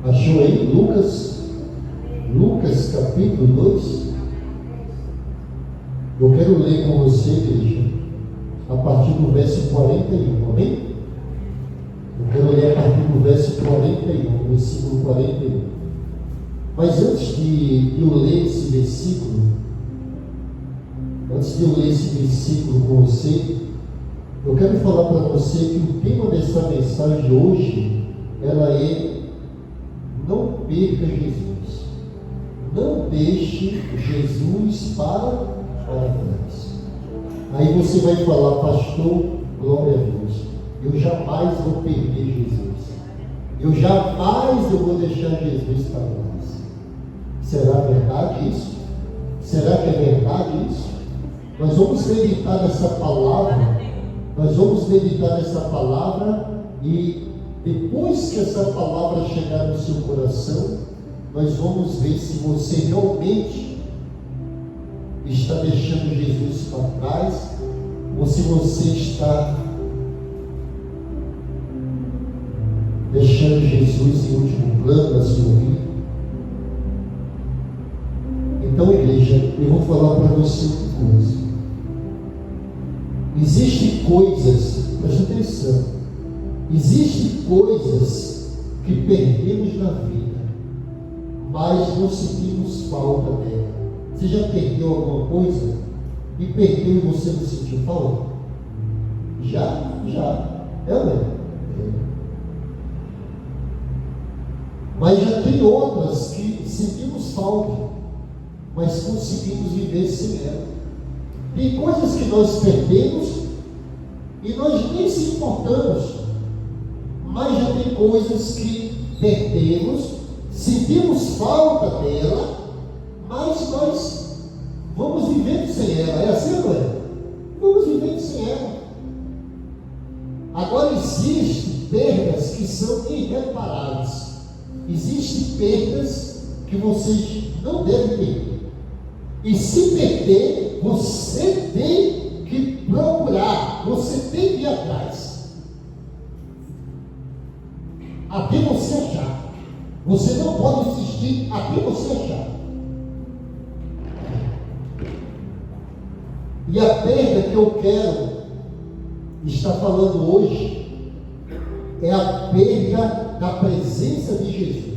Achou aí Lucas capítulo 2? Eu quero ler com você, igreja, a partir do verso 41, amém? Eu quero ler a partir do verso 41, versículo 41. Mas antes de eu ler esse versículo, com você, eu quero falar para você que o tema dessa mensagem de hoje, ela é: não perca Jesus. Não deixe Jesus para trás. Aí você vai falar: pastor, glória a Deus, eu jamais vou perder Jesus. Eu jamais vou deixar Jesus para trás. Será verdade isso? Será que é verdade isso? Nós vamos meditar nessa palavra. E depois que essa palavra chegar no seu coração, nós vamos ver se você realmente está deixando Jesus para trás, ou se você está deixando Jesus em último plano na sua vida. Então, igreja, eu vou falar para você uma coisa. Existem coisas, preste atenção, existem coisas que perdemos na vida, mas não sentimos falta dela. Você já perdeu alguma coisa e perdeu e você não sentiu falta? Já. É ou não é? Mas já tem outras que sentimos falta, mas conseguimos viver sem ela. Tem coisas que nós perdemos e nós nem se importamos, mas já tem coisas que perdemos, sentimos falta dela, mas nós vamos vivendo sem ela. É assim, não é? Vamos vivendo sem ela. Agora, existem perdas que são irreparáveis. Existem perdas que vocês não devem perder. E se perder, você tem que procurar, você tem que ir atrás, até você achar. Você não pode insistir até você achar. E a perda que eu quero estar falando hoje é a perda da presença de Jesus.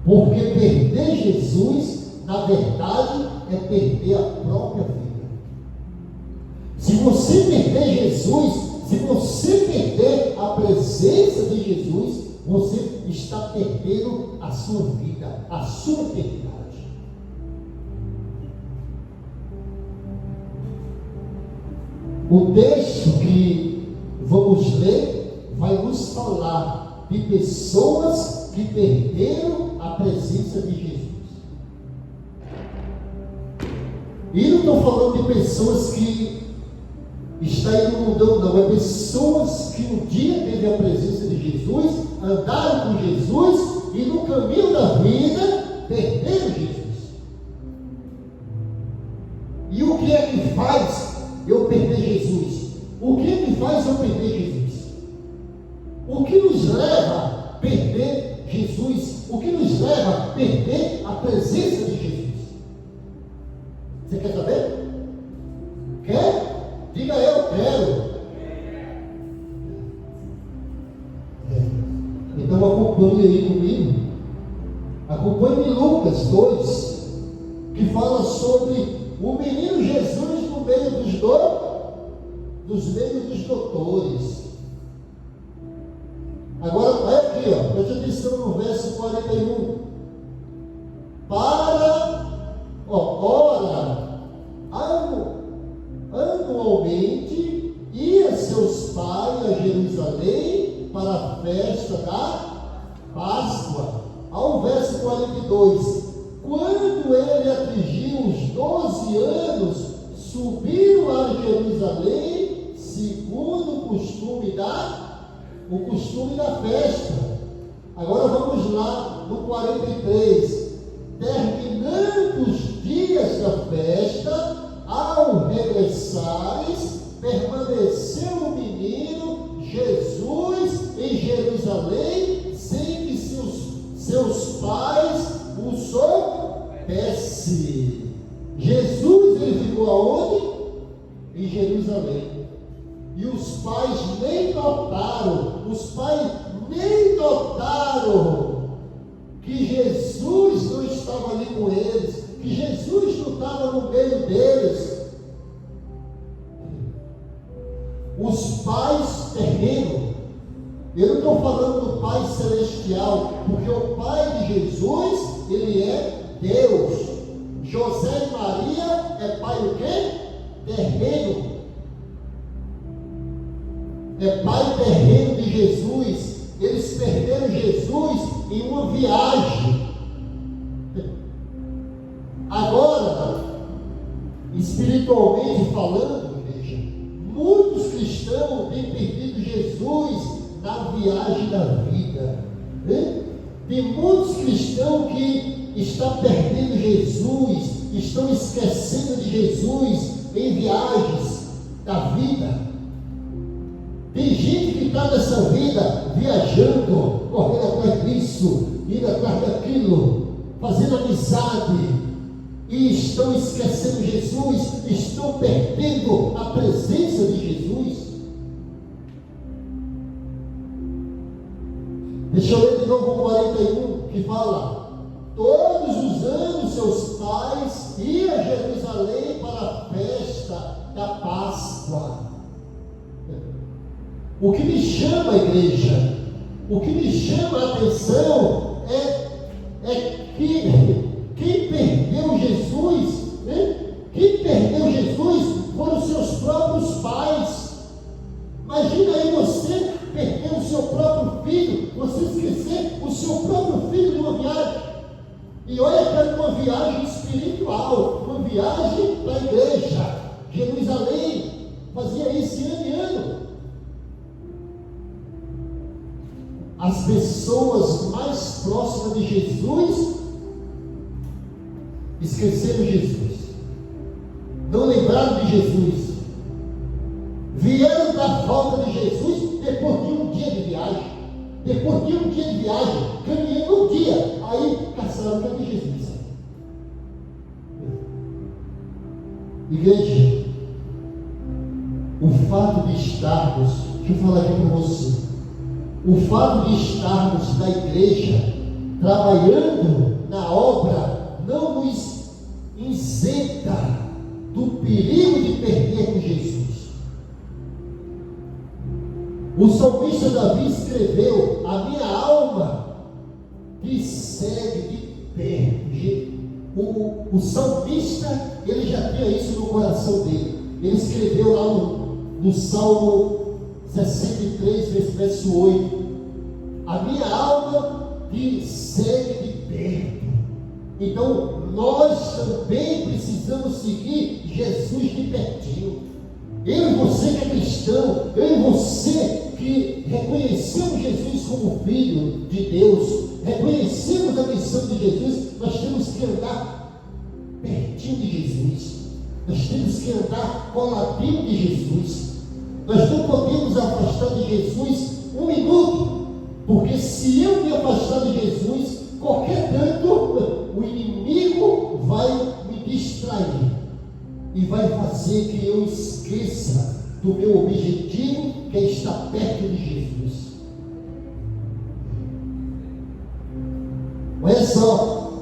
Porque perder Jesus, na verdade, é perder a própria vida. Se você perder Jesus, se você perder a presença de Jesus, você está perdendo a sua vida, a sua eternidade. O texto que vamos ler vai nos falar de pessoas que perderam a presença de Jesus. E não estou falando de pessoas que estão aí no mundão, não. É pessoas que um dia teve a presença de Jesus, andaram com Jesus e no caminho da vida perderam Jesus. E o que é que faz eu perder Jesus? O que é que faz eu perder Jesus? O que nos leva a perder Jesus? O que nos leva a perder a presença de Jesus? Você quer saber? Quer? Diga: eu quero. Então acompanhe aí comigo. Acompanhe Lucas 2, que fala sobre o menino Jesus no meio dos doutores. Agora, olha aqui, preste atenção no verso 41. Ora, anualmente ia seus pais a Jerusalém para a festa da Páscoa. Ao verso 42. Quando ele atingiu os 12 anos, subiram a Jerusalém, segundo o costume da festa. Agora vamos lá no 43. Terminando os dias da festa, ao regressares, permaneceu o menino Jesus em Jerusalém Jerusalém sem que seus pais o soubessem. Jesus, ele ficou aonde? Em Jerusalém. E os pais nem notaram que Jesus não estava ali com eles, que Jesus não estava no meio deles. Os pais terrenos, eu não estou falando do Pai Celestial, porque o Pai de Jesus, ele é Deus. José e Maria é pai o quê? Terreno. É pai terreno de Jesus. Eles perderam Jesus em uma viagem. Agora, espiritualmente falando, igreja, muitos cristãos têm perdido Jesus na viagem da vida. Tem muitos cristãos que estão perdendo Jesus, estão esquecendo de Jesus em viagens da vida. Tem gente que está nessa vida viajando, correndo atrás disso, indo atrás daquilo, fazendo amizade, e estão esquecendo Jesus, estão perdendo a presença de Jesus. Deixa eu ler de novo o 41, que fala: todos os anos seus pais iam a Jerusalém para a festa da Páscoa. O que me chama, igreja, o que me chama a atenção é que quem perdeu Jesus, quem perdeu Jesus foram os seus próprios pais. Imagina aí você perder o seu próprio filho, você esquecer o seu próprio filho de uma viagem. E olha que era uma viagem espiritual, uma viagem para a igreja. Jerusalém fazia isso ano em ano. As pessoas mais próximas de Jesus esqueceram Jesus, não lembraram de Jesus, vieram da volta de Jesus depois de um dia de viagem, caminhando um dia, aí caçaram cadê Jesus? Igreja, o fato de estarmos, deixa eu falar aqui para você, o fato de estarmos na igreja, trabalhando na obra, não nos isenta do perigo de perdermos Jesus. O salmista Davi escreveu: a minha alma te segue de perto. O salmista, ele já tinha isso no coração dele. Ele escreveu lá no Salmo 63, verso 8: a minha alma te segue de perto. Então, nós também precisamos seguir Jesus de pertinho. Eu e você que é cristão, eu e você que reconhecemos Jesus como Filho de Deus, reconhecemos a missão de Jesus, nós temos que andar pertinho de Jesus, nós temos que andar coladinho de Jesus. Nós não podemos afastar de Jesus um minuto, porque se eu me afastar de Jesus, qualquer tanto, o inimigo vai me distrair e vai fazer que eu esqueça do meu objetivo, que é estar perto de Jesus. Olha só,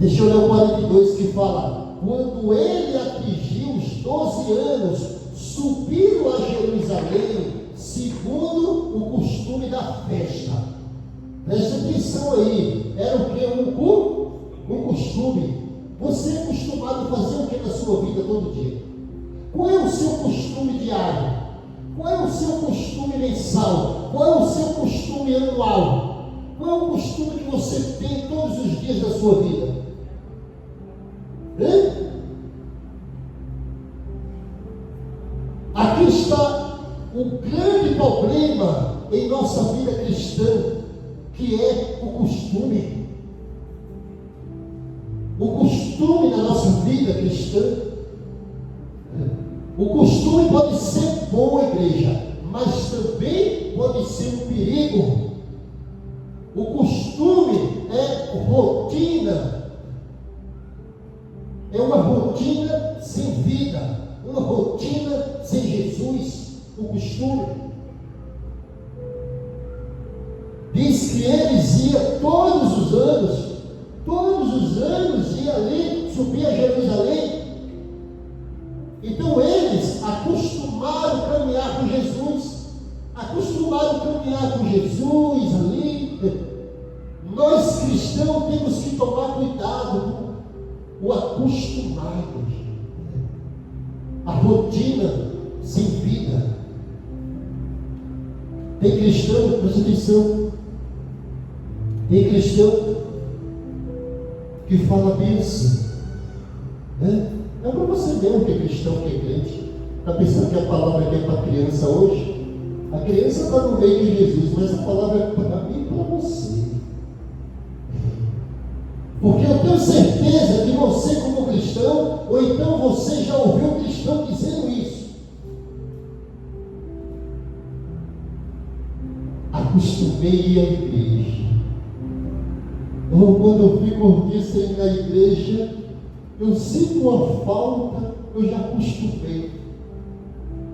deixa eu ler o 42 que fala: quando ele atingiu os 12 anos, subiram a Jerusalém, segundo o costume da festa. Presta atenção aí, era o que? Um costume. Você é acostumado a fazer o que na sua vida todo dia? Qual é o seu costume diário? Qual é o seu costume mensal? Qual é o seu costume anual? Qual é o costume que você tem todos os dias da sua vida? Aqui está o grande problema em nossa vida cristã, que é o costume. O costume na nossa vida cristã. O costume pode ser bom, igreja, mas também pode ser um perigo. O costume é rotina. É uma rotina sem vida, uma rotina sem Jesus. O costume. Diz que eles iam todos os anos ia ali, subia a Jerusalém. Então eles acostumaram a caminhar com Jesus, ali. Nós cristãos temos que tomar cuidado com o acostumado, a rotina sem vida. Tem cristão, presta atenção, tem cristão que fala bênção, né? É para você ver o que é cristão, o que é crente. Está pensando que a palavra aqui é para criança hoje? A criança está no meio de Jesus, mas a palavra é para mim e para você. Porque eu tenho certeza que você, como cristão, ou então você já ouviu um cristão dizendo isso. Acostumei a ir à igreja. Quando eu fico um dia sem ir na igreja, eu sinto uma falta, eu já acostumei.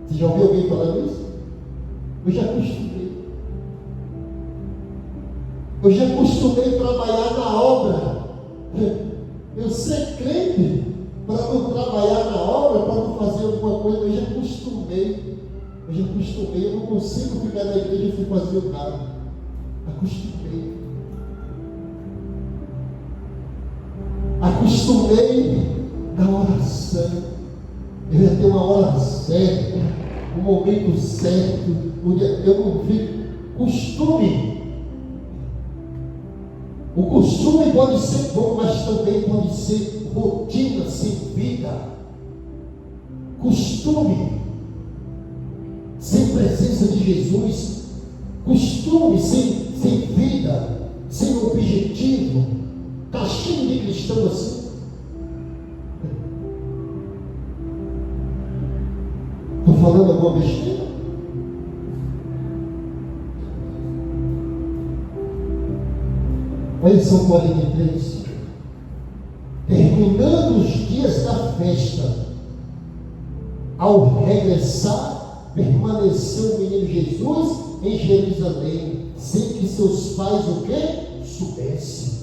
Você já ouviu alguém falando isso? Eu já acostumei. Eu já acostumei a trabalhar na obra. Eu ser crente para não trabalhar na obra, para não fazer alguma coisa. Eu já acostumei. Eu não consigo ficar na igreja sem fazer nada. Acostumei na oração. Eu ia ter uma hora certa, um momento certo. Eu não vi costume. O costume pode ser bom, mas também pode ser rotina sem vida. Costume sem presença de Jesus. Costume sem vida, sem objetivo. Está cheio de cristão assim. Estou falando alguma besteira? Olha São 43. Terminando os dias da festa, ao regressar, permaneceu o menino Jesus em Jerusalém, sem que seus pais o quê? Soubessem.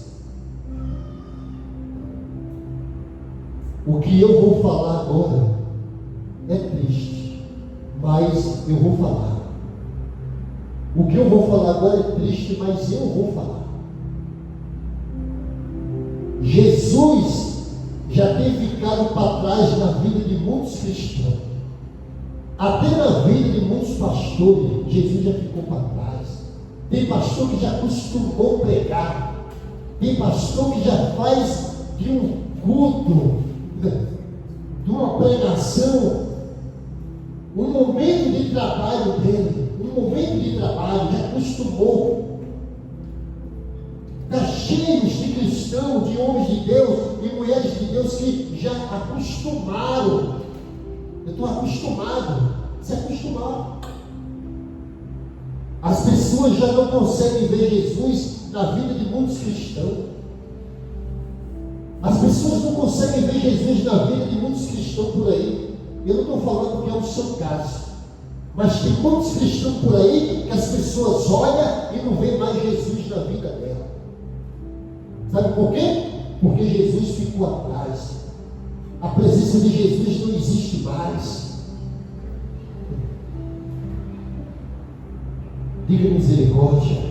O que eu vou falar agora é triste, mas eu vou falar. O que eu vou falar agora é triste, mas eu vou falar. Jesus já tem ficado para trás na vida de muitos cristãos. Até na vida de muitos pastores, Jesus já ficou para trás. Tem pastor que já acostumou pregar. Tem pastor que já faz de um culto, de uma pregação, um momento de trabalho dele, já acostumou. Está cheio de cristãos, de homens de Deus e mulheres de Deus que já acostumaram. Eu estou acostumado, se acostumar. As pessoas já não conseguem ver Jesus na vida de muitos cristãos. As pessoas não conseguem ver Jesus na vida de muitos cristãos por aí. Eu não estou falando que é o seu caso, mas tem muitos cristãos por aí que as pessoas olham e não veem mais Jesus na vida dela. Sabe por quê? Porque Jesus ficou atrás. A presença de Jesus não existe mais. Diga misericórdia.